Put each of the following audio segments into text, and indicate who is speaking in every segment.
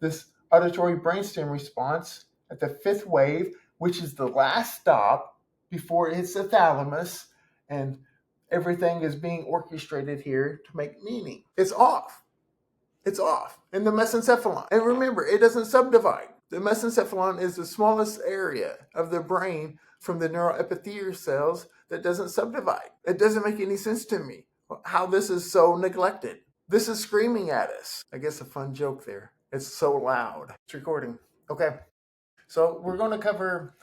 Speaker 1: this auditory brainstem response at the fifth wave, which is the last stop before it hits the thalamus, and everything is being orchestrated here to make meaning. It's off. It's off in the mesencephalon. And remember, it doesn't subdivide. The mesencephalon is the smallest area of the brain from the neuroepithelial cells that doesn't subdivide. It doesn't make any sense to me how this is so neglected. This is screaming at us. I guess a fun joke there. It's so loud. It's recording. Okay. So we're going to cover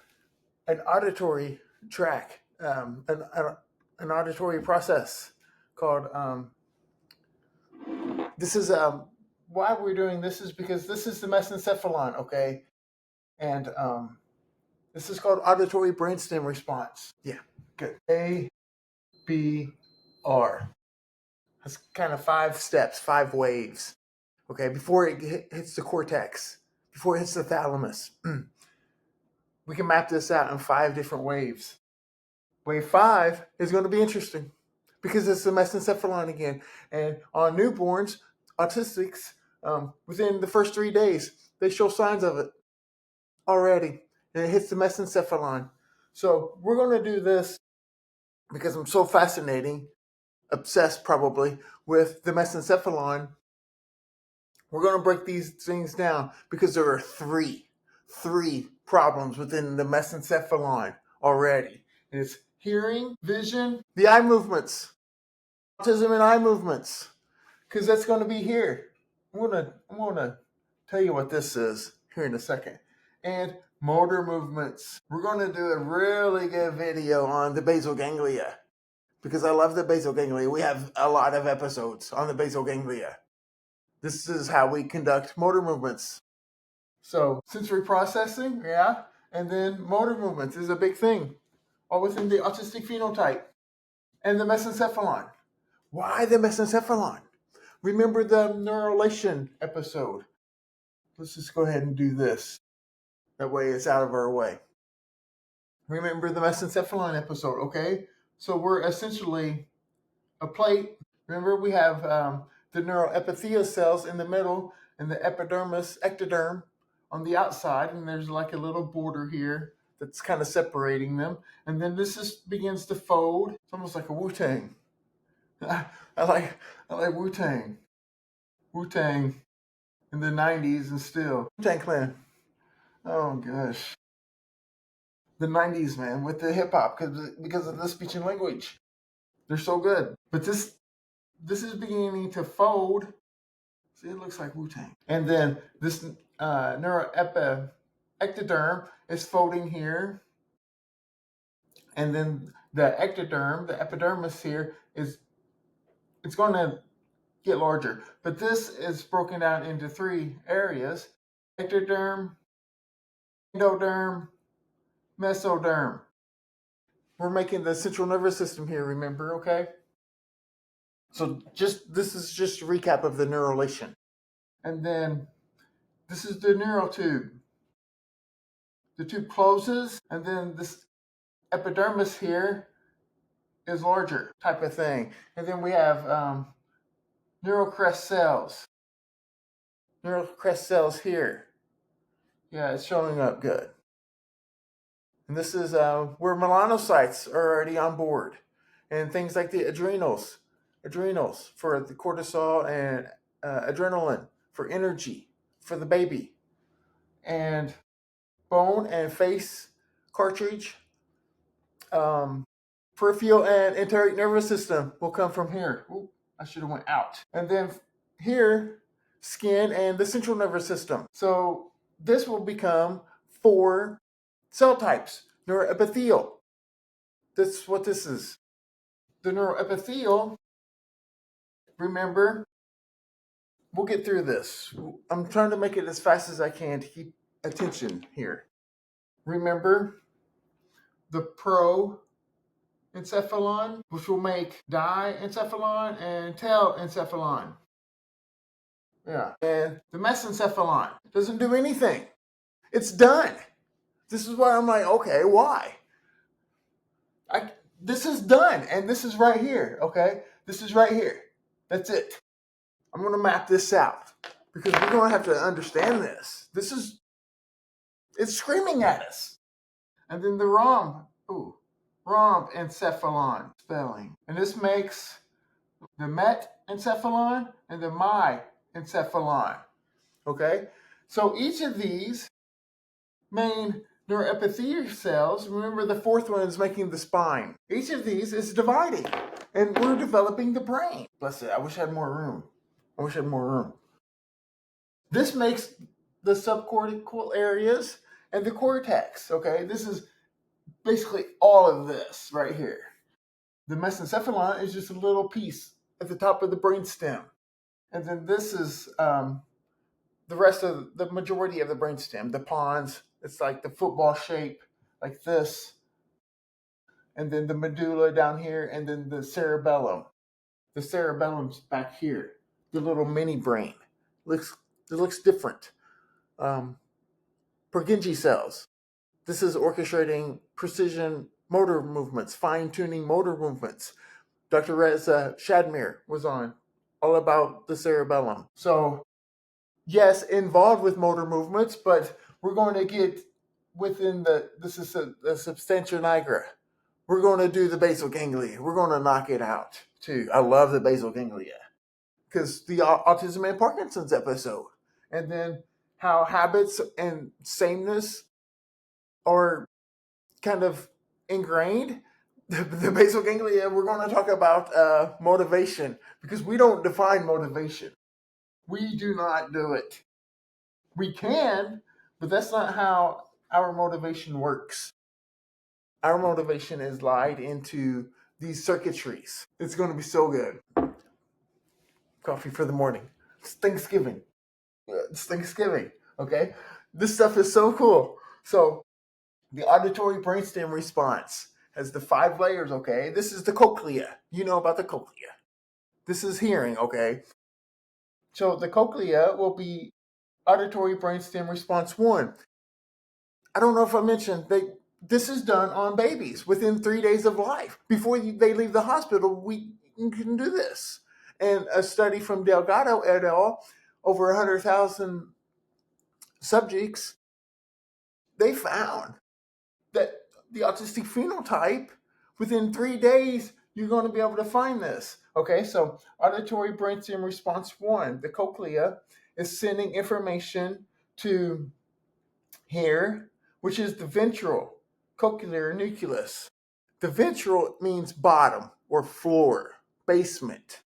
Speaker 1: an auditory track, an auditory process called, this is, why we're doing this is because this is the mesencephalon, okay? And this is called Auditory Brainstem Response. Yeah, good. A, B, R. That's kind of 5 steps, 5 waves, okay? Before it hits the cortex, before it hits the thalamus. We can map this out in 5 different waves. Wave 5 is going to be interesting because it's the mesencephalon again. And on newborns, autistics, within the first 3 days, they show signs of it already. And it hits the mesencephalon. So we're going to do this because I'm so obsessed probably, with the mesencephalon. We're going to break these things down because there are three problems within the mesencephalon already. And it's hearing, vision, the eye movements, autism and eye movements, because that's going to be here. I'm gonna tell you what this is here in a second. And motor movements. We're going to do a really good video on the basal ganglia because I love the basal ganglia. We have a lot of episodes on the basal ganglia. This is how we conduct motor movements. So sensory processing, yeah, and then motor movements is a big thing, all within the autistic phenotype. And the mesencephalon. Why the mesencephalon? Remember the neurulation episode. Let's just go ahead and do this. That way it's out of our way. Remember the mesencephalon episode, okay? So we're essentially a plate. Remember we have the neuroepithelial cells in the middle and the epidermis, ectoderm on the outside, and there's like a little border here that's kind of separating them. And then this just begins to fold. It's almost like a Wu-Tang. I like Wu-Tang. Wu-Tang in the 90s and still. Wu-Tang Clan. Oh gosh. The 90s, man, with the hip hop because of the speech and language. They're so good. But this is beginning to fold. See, it looks like Wu-Tang. And then this neuroepithelial ectoderm is folding here. And then the ectoderm, the epidermis here, it's going to get larger. But this is broken down into 3 areas: ectoderm, endoderm, mesoderm. We're making the central nervous system here, remember, okay? So this is just a recap of the neurulation. And then this is the neural tube. The tube closes, and then this epidermis here is larger, type of thing. And then we have neural crest cells. Neural crest cells here. Yeah, it's showing up good. And this is where melanocytes are already on board. And things like the adrenals for the cortisol and adrenaline for energy for the baby. And bone and face cartilage, peripheral and enteric nervous system will come from here. Ooh, I should have went out. And then here, skin and the central nervous system. So this will become 4 cell types. Neuroepithelial. That's what this is. The neuroepithelial, remember, we'll get through this. I'm trying to make it as fast as I can to keep attention here. Remember the proencephalon, which will make diencephalon and telencephalon. Yeah. And the mesencephalon doesn't do anything. It's done. This is why I'm like, okay, why? This is done, and this is right here, okay? This is right here. That's it. I'm going to map this out. because we're going to have to understand this. It's screaming at us. And then the rhombencephalon spelling. And this makes the metencephalon and the myencephalon. Okay? So each of these main neuroepithelial cells, remember the fourth one is making the spine. Each of these is dividing, and we're developing the brain. Bless it. I wish I had more room. This makes the subcortical areas and the cortex. Okay? This is basically all of this right here. The mesencephalon is just a little piece at the top of the brainstem. And then this is the rest of the majority of the brainstem. The pons, it's like the football shape, like this. And then the medulla down here, and then the cerebellum. The cerebellum's back here. The little mini brain. It looks different. Purkinje cells. This is orchestrating precision motor movements, fine-tuning motor movements. Dr. Reza Shadmir was on all about the cerebellum. So, yes, involved with motor movements, but we're going to get within this is the substantia nigra. We're going to do the basal ganglia. We're going to knock it out, too. I love the basal ganglia because the Autism and Parkinson's episode. And then how habits and sameness are kind of ingrained. The basal ganglia, we're going to talk about motivation because we don't define motivation. We do not do it. We can, but that's not how our motivation works. Our motivation is lied into these circuitries. It's going to be so good. Coffee for the morning. It's Thanksgiving. Okay? This stuff is so cool. So, the auditory brainstem response has the 5 layers, okay? This is the cochlea. You know about the cochlea. This is hearing, okay? So the cochlea will be auditory brainstem response 1. I don't know if I mentioned, this is done on babies within 3 days of life. Before they leave the hospital, we can do this. And a study from Delgado et al., over 100,000 subjects, they found that the autistic phenotype, within 3 days, you're going to be able to find this. Okay, so auditory brainstem response 1, the cochlea is sending information to here, which is the ventral cochlear nucleus. The ventral means bottom or floor, basement.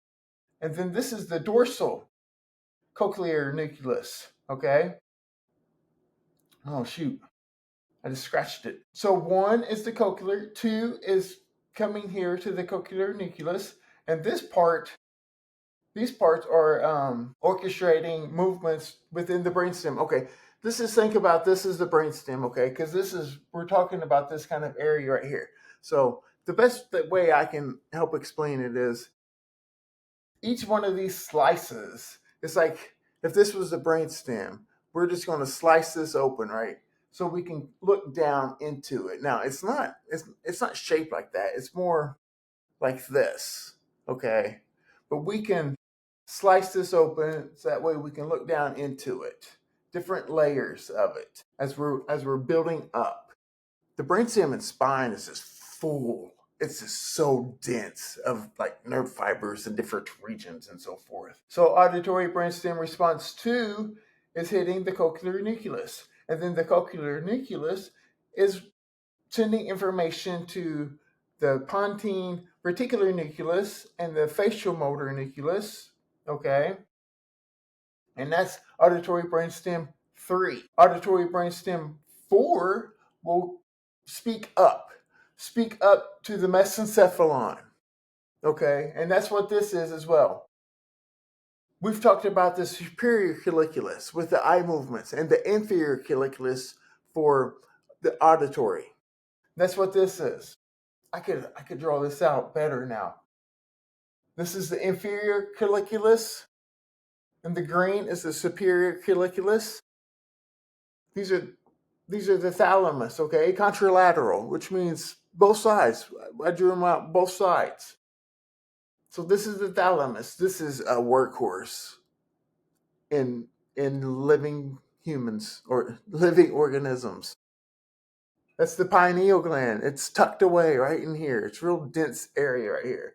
Speaker 1: And then this is the dorsal cochlear nucleus, okay? Oh, shoot. I just scratched it. So 1 is the cochlear, 2 is coming here to the cochlear nucleus, and these parts are orchestrating movements within the brainstem. Okay, think about this as the brainstem, okay? Because we're talking about this kind of area right here. So the best way I can help explain it is each one of these slices, it's like if this was the brainstem, we're just going to slice this open, right? So we can look down into it. Now, it's not shaped like that. It's more like this, okay? But we can slice this open so that way we can look down into it. Different layers of it as we're building up. The brainstem and spine is just full. It's just so dense of like nerve fibers in different regions and so forth. So auditory brainstem response 2 is hitting the cochlear nucleus. And then the cochlear nucleus is sending information to the pontine reticular nucleus and the facial motor nucleus, okay? And that's auditory brainstem 3. Auditory brainstem 4 will speak up to the mesencephalon, okay? And that's what this is as well. We've talked about the superior colliculus with the eye movements and the inferior colliculus for the auditory. That's what this is. I could draw this out better now. This is the inferior colliculus, and the green is the superior colliculus. These are the thalamus, okay? Contralateral, which means both sides. I drew them out both sides. So this is the thalamus. This is a workhorse. in living humans or living organisms. That's the pineal gland. It's tucked away right in here. It's a real dense area right here.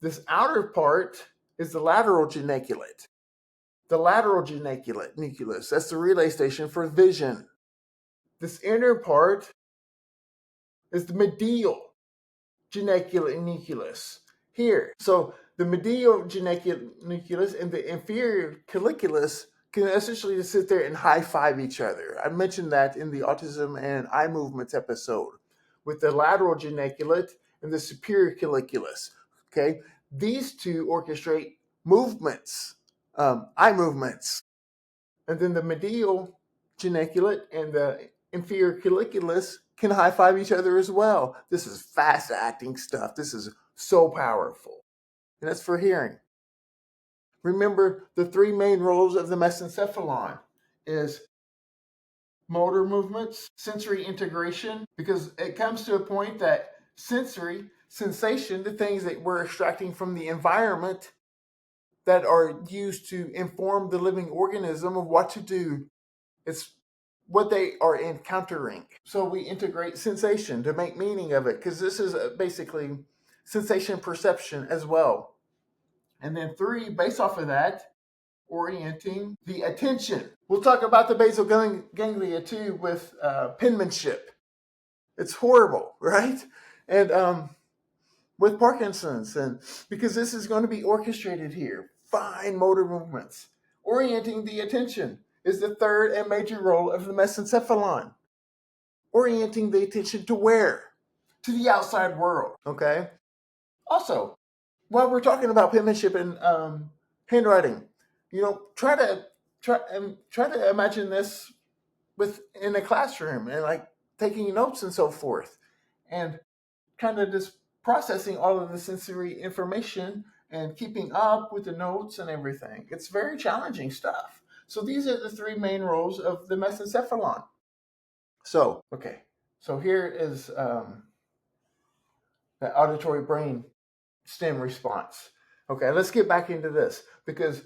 Speaker 1: This outer part is the lateral geniculate. The lateral geniculate nucleus. That's the relay station for vision. This inner part is the medial geniculate nucleus here. So the medial geniculate nucleus and the inferior colliculus can essentially just sit there and high five each other. I mentioned that in the autism and eye movements episode with the lateral geniculate and the superior colliculus. Okay, these two orchestrate movements, eye movements, and then the medial geniculate and the inferior colliculus can high five each other as well. This is fast acting stuff. This is so powerful. And that's for hearing. Remember, the three main roles of the mesencephalon is motor movements, sensory integration, because it comes to a point that sensory, sensation, the things that we're extracting from the environment that are used to inform the living organism of what to do. It's what they are encountering. So we integrate sensation to make meaning of it, because this is basically sensation perception as well. And then 3, based off of that, orienting the attention. We'll talk about the basal ganglia too with penmanship. It's horrible, right? And with Parkinson's, and because this is going to be orchestrated here, fine motor movements. Orienting the attention is the third and major role of the mesencephalon. Orienting the attention to where? To the outside world, okay? Also, while we're talking about penmanship and handwriting, try to imagine this in a classroom and like taking notes and so forth, and kind of just processing all of the sensory information and keeping up with the notes and everything. It's very challenging stuff. So these are the 3 main roles of the mesencephalon. So here is the auditory brain stem response. Okay, let's get back into this, because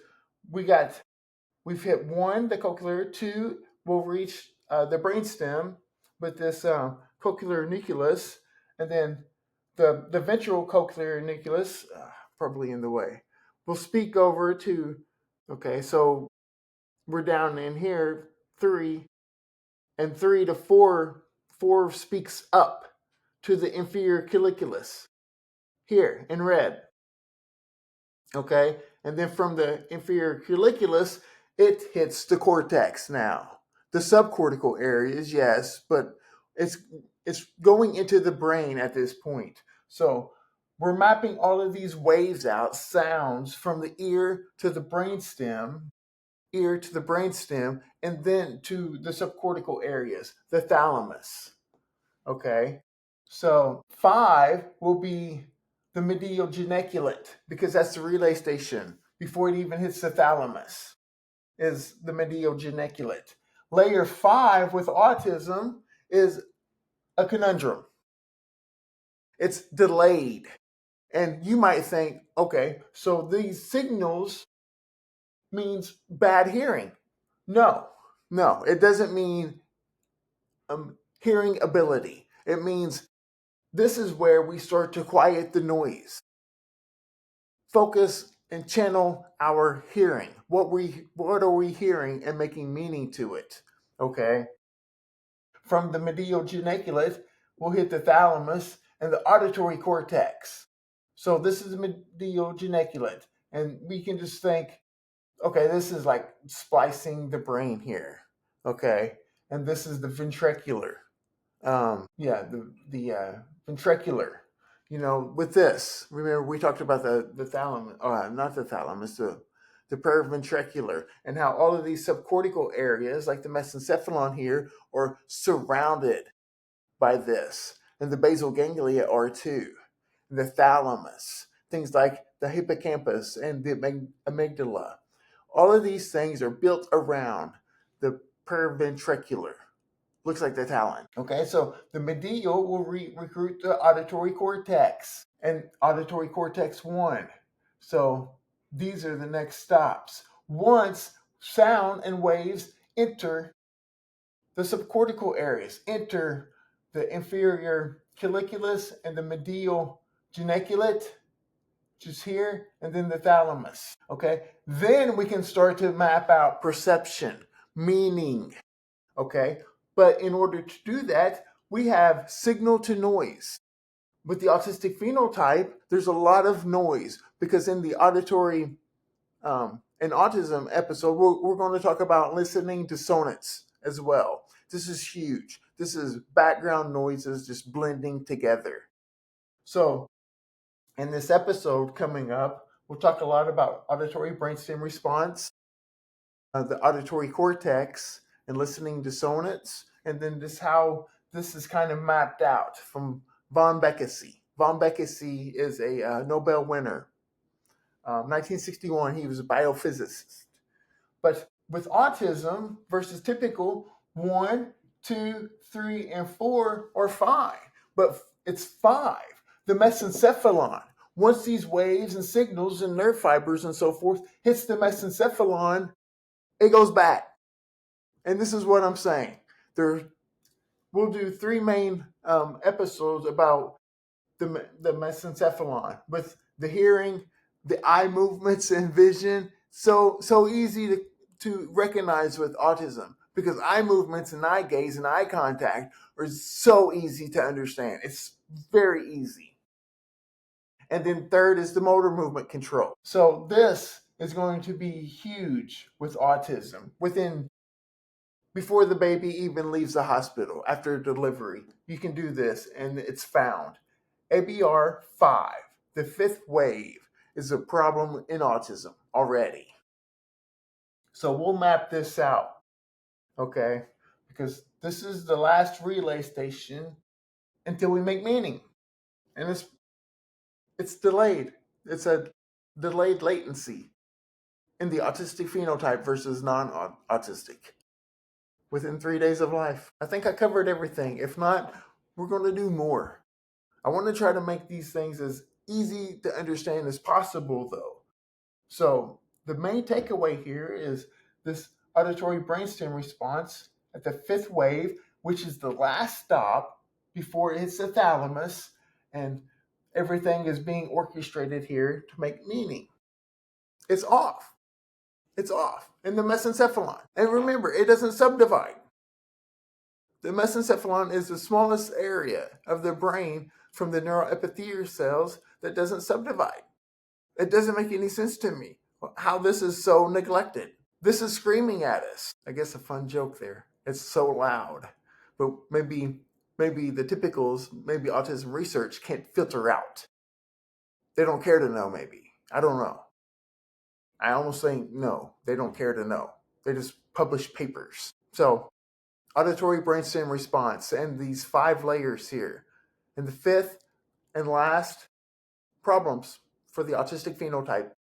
Speaker 1: we've hit 1, the cochlear, 2, we'll reach the brainstem with this cochlear nucleus, and then the ventral cochlear nucleus, probably in the way. We'll speak over to, okay, so we're down in here, 3, and 3 to 4, 4 speaks up to the inferior colliculus, here in red. Okay, and then from the inferior colliculus, it hits the cortex now. The subcortical areas, yes, but it's going into the brain at this point. So we're mapping all of these waves out, sounds from the ear to the brainstem, and then to the subcortical areas, the thalamus. Okay, so 5 will be the medial geniculate, because that's the relay station before it even hits the thalamus, is the medial geniculate. Layer 5 with autism is a conundrum. It's delayed. And you might think, okay, so these signals means bad hearing. No, it doesn't mean hearing ability. It means this is where we start to quiet the noise. Focus and channel our hearing. What are we hearing and making meaning to it? Okay. From the medial geniculate, we'll hit the thalamus and the auditory cortex. So this is the medial geniculate, and we can just think, okay, this is like splicing the brain here. Okay, and this is the ventricular. The ventricular. With this, remember we talked about the thalamus, not the thalamus, the paraventricular, and how all of these subcortical areas, like the mesencephalon here, are surrounded by this, and the basal ganglia are too. And the thalamus, things like the hippocampus and the amygdala, all of these things are built around the paraventricular. Looks like the talon. Okay, so the medial will recruit the auditory cortex and auditory cortex 1. So these are the next stops. Once sound and waves enter the subcortical areas, enter the inferior colliculus and the medial geniculate, which is here, and then the thalamus. Okay, then we can start to map out perception, meaning. Okay, but in order to do that, we have signal to noise. With the autistic phenotype, there's a lot of noise because in the auditory and autism episode, we're going to talk about listening dissonance as well. This is huge. This is background noises just blending together. So, in this episode coming up, we'll talk a lot about auditory brainstem response, the auditory cortex, and listening dissonance, and then just how this is kind of mapped out from von Bekesi. Von Bekesi is a Nobel winner. 1961, he was a biophysicist. But with autism versus typical, 1, 2, 3, and 4 or 5. But it's 5. The mesencephalon. Once these waves and signals and nerve fibers and so forth hits the mesencephalon, it goes back. And this is what I'm saying. We'll do 3 main episodes about the mesencephalon with the hearing, the eye movements and vision. So easy to recognize with autism because eye movements and eye gaze and eye contact are so easy to understand. It's very easy. And then third is the motor movement control. So this is going to be huge with autism before the baby even leaves the hospital after delivery. You can do this and it's found. ABR 5, the 5th wave, is a problem in autism already. So we'll map this out, okay? Because this is the last relay station until we make meaning. And it's delayed. It's a delayed latency in the autistic phenotype versus non-autistic within 3 days of life. I think I covered everything. If not, we're going to do more. I want to try to make these things as easy to understand as possible, though. So the main takeaway here is this auditory brainstem response at the 5th wave, which is the last stop before it hits the thalamus, and everything is being orchestrated here to make meaning. It's off. It's off in the mesencephalon. And remember, it doesn't subdivide. The mesencephalon is the smallest area of the brain from the neuroepithelial cells that doesn't subdivide. It doesn't make any sense to me how this is so neglected. This is screaming at us. I guess a fun joke there. It's so loud. But maybe the typicals, maybe autism research can't filter out. They don't care to know, maybe. I don't know. I almost think no, they don't care to know. They just publish papers. So, auditory brainstem response and these 5 layers here. And the 5th and last, problems for the autistic phenotype.